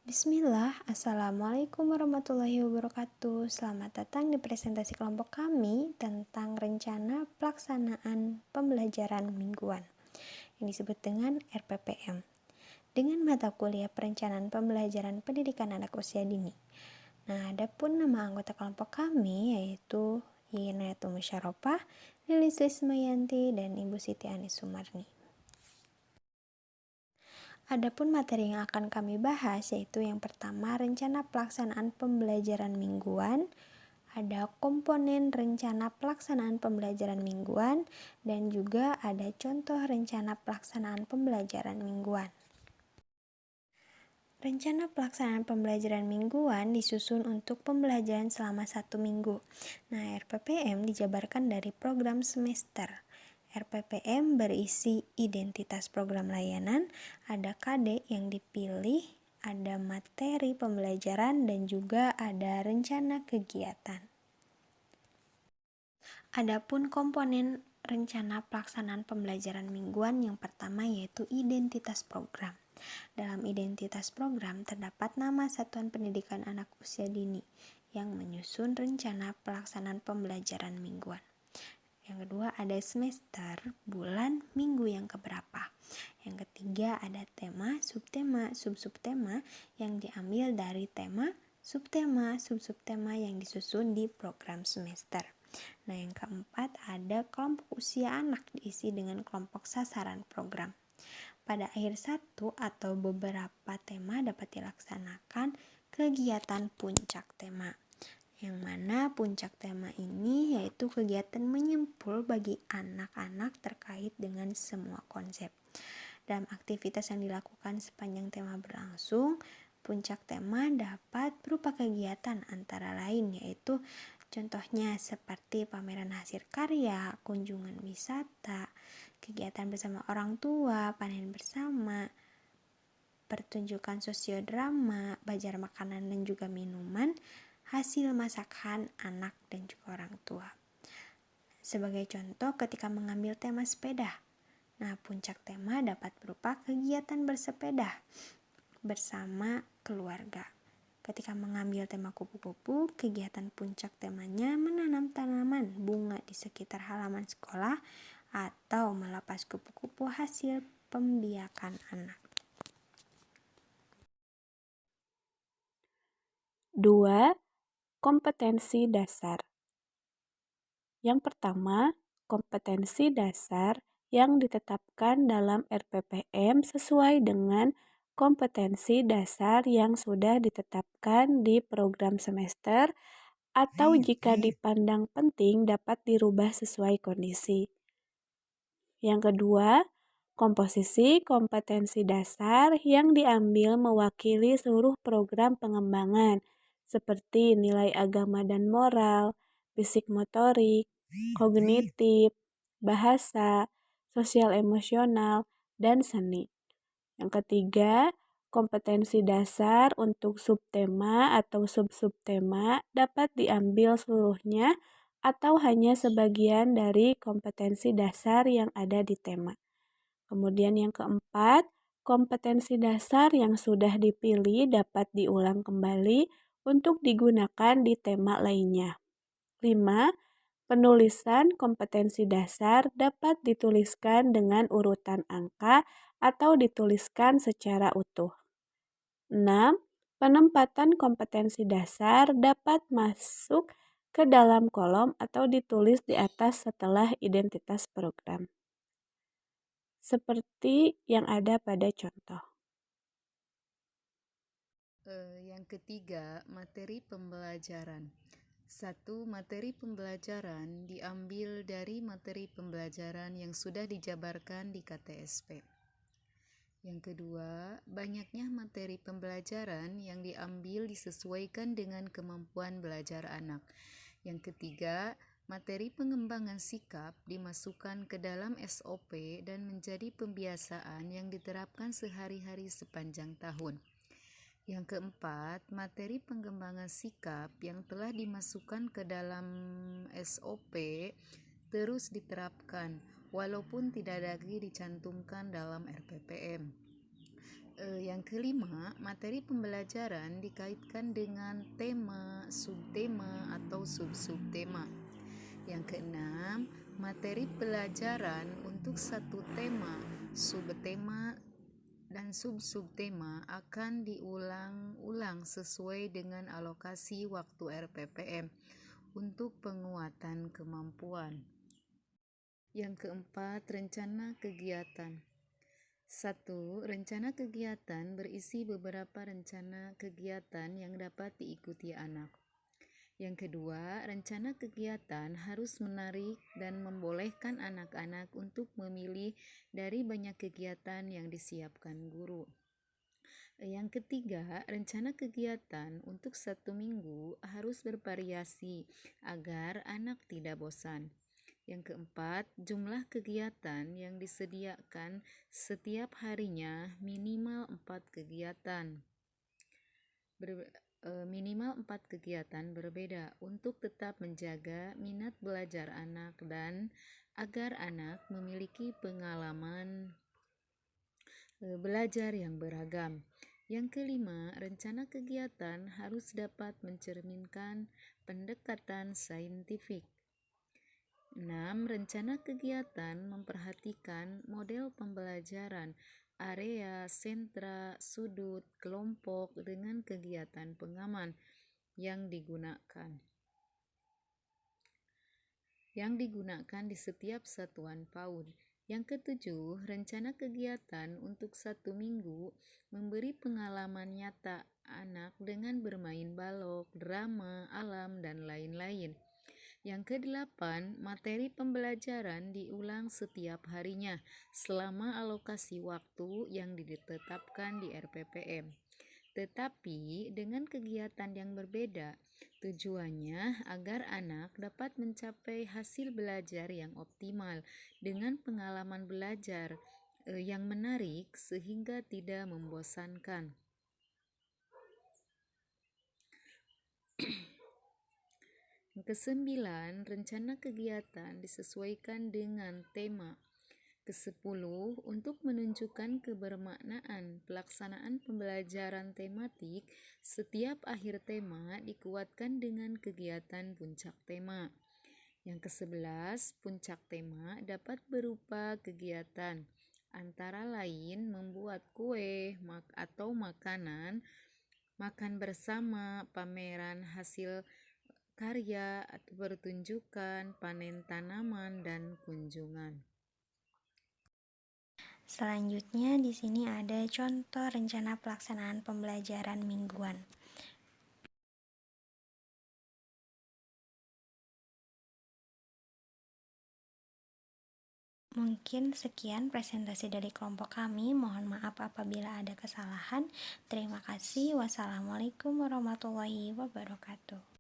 Bismillah, Assalamualaikum warahmatullahi wabarakatuh. Selamat datang di presentasi kelompok kami tentang rencana pelaksanaan pembelajaran mingguan yang disebut dengan RPPM dengan mata kuliah perencanaan pembelajaran pendidikan anak usia dini. Nah, adapun nama anggota kelompok kami yaitu Yinayatul Musyaropah, Lilis Lismayanti, dan Ibu Siti Anis Sumarni. Adapun materi yang akan kami bahas yaitu yang pertama rencana pelaksanaan pembelajaran mingguan, ada komponen rencana pelaksanaan pembelajaran mingguan, dan juga ada contoh rencana pelaksanaan pembelajaran mingguan. Rencana pelaksanaan pembelajaran mingguan disusun untuk pembelajaran selama 1 minggu. Nah, RPPM dijabarkan dari program semester. RPPM berisi identitas program layanan, ada KD yang dipilih, ada materi pembelajaran, dan juga ada rencana kegiatan. Adapun komponen rencana pelaksanaan pembelajaran mingguan yang pertama yaitu identitas program. Dalam identitas program terdapat nama satuan pendidikan anak usia dini yang menyusun rencana pelaksanaan pembelajaran mingguan. Yang kedua ada semester, bulan, minggu yang keberapa. Yang ketiga ada tema, subtema yang diambil dari tema, subtema yang disusun di program semester. Nah, yang keempat ada kelompok usia anak diisi dengan kelompok sasaran program. Pada akhir satu atau beberapa tema dapat dilaksanakan kegiatan puncak tema. Yang mana puncak tema ini yaitu kegiatan menyimpul bagi anak-anak terkait dengan semua konsep. Dalam aktivitas yang dilakukan sepanjang tema berlangsung, puncak tema dapat berupa kegiatan antara lain yaitu contohnya seperti pameran hasil karya, kunjungan wisata, kegiatan bersama orang tua, panen bersama, pertunjukan sosiodrama, bazar makanan dan juga minuman, hasil masakan anak dan juga orang tua. Sebagai contoh ketika mengambil tema sepeda. Nah, puncak tema dapat berupa kegiatan bersepeda bersama keluarga. Ketika mengambil tema kupu-kupu, kegiatan puncak temanya menanam tanaman bunga di sekitar halaman sekolah atau melepas kupu-kupu hasil pembiakan anak. 2. Kompetensi dasar. Yang pertama, kompetensi dasar yang ditetapkan dalam RPPM sesuai dengan kompetensi dasar yang sudah ditetapkan di program semester atau jika dipandang penting dapat dirubah sesuai kondisi. Yang kedua, komposisi kompetensi dasar yang diambil mewakili seluruh program pengembangan seperti nilai agama dan moral, fisik motorik, kognitif, bahasa, sosial emosional, dan seni. Yang ketiga, kompetensi dasar untuk subtema atau sub-subtema dapat diambil seluruhnya atau hanya sebagian dari kompetensi dasar yang ada di tema. Kemudian yang keempat, kompetensi dasar yang sudah dipilih dapat diulang kembali untuk digunakan di tema lainnya. 5. Penulisan kompetensi dasar dapat dituliskan dengan urutan angka atau dituliskan secara utuh. 6. Penempatan kompetensi dasar dapat masuk ke dalam kolom atau ditulis di atas setelah identitas program. Seperti yang ada pada contoh. Yang ketiga, materi pembelajaran. 1. Materi pembelajaran diambil dari materi pembelajaran yang sudah dijabarkan di KTSP. Yang kedua, banyaknya materi pembelajaran yang diambil disesuaikan dengan kemampuan belajar anak. Yang ketiga, materi pengembangan sikap dimasukkan ke dalam SOP dan menjadi pembiasaan yang diterapkan sehari-hari sepanjang tahun. Yang keempat, materi pengembangan sikap yang telah dimasukkan ke dalam SOP terus diterapkan, walaupun tidak lagi dicantumkan dalam RPPM. Yang kelima, materi pembelajaran dikaitkan dengan tema, subtema, atau sub-subtema. Yang keenam, materi pelajaran untuk satu tema, subtema, dan sub-subtema akan diulang-ulang sesuai dengan alokasi waktu RPPM untuk penguatan kemampuan. Yang keempat, rencana kegiatan. 1. Rencana kegiatan berisi beberapa rencana kegiatan yang dapat diikuti anak. Yang kedua, rencana kegiatan harus menarik dan membolehkan anak-anak untuk memilih dari banyak kegiatan yang disiapkan guru. Yang ketiga, rencana kegiatan untuk 1 minggu harus bervariasi agar anak tidak bosan. Yang keempat, jumlah kegiatan yang disediakan setiap harinya minimal 4 kegiatan. Minimal 4 kegiatan berbeda untuk tetap menjaga minat belajar anak dan agar anak memiliki pengalaman belajar yang beragam. Yang kelima, rencana kegiatan harus dapat mencerminkan pendekatan saintifik. 6. Rencana kegiatan memperhatikan model pembelajaran, area, sentra, sudut, kelompok dengan kegiatan pengaman yang digunakan di setiap satuan PAUD. Yang ketujuh, rencana kegiatan untuk 1 minggu memberi pengalaman nyata anak dengan bermain balok, drama, alam, dan lain-lain. Yang kedelapan, materi pembelajaran diulang setiap harinya selama alokasi waktu yang ditetapkan di RPPM. Tetapi dengan kegiatan yang berbeda, tujuannya agar anak dapat mencapai hasil belajar yang optimal dengan pengalaman belajar yang menarik sehingga tidak membosankan. Yang kesembilan, rencana kegiatan disesuaikan dengan tema. Ke-10, untuk menunjukkan kebermaknaan pelaksanaan pembelajaran tematik, setiap akhir tema dikuatkan dengan kegiatan puncak tema. Yang ke-11, puncak tema dapat berupa kegiatan antara lain membuat kue atau makanan, makan bersama, pameran hasil karya atau pertunjukan, panen tanaman, dan kunjungan. Selanjutnya di sini ada contoh rencana pelaksanaan pembelajaran mingguan. Mungkin sekian presentasi dari kelompok kami. Mohon maaf apabila ada kesalahan. Terima kasih. Wassalamualaikum warahmatullahi wabarakatuh.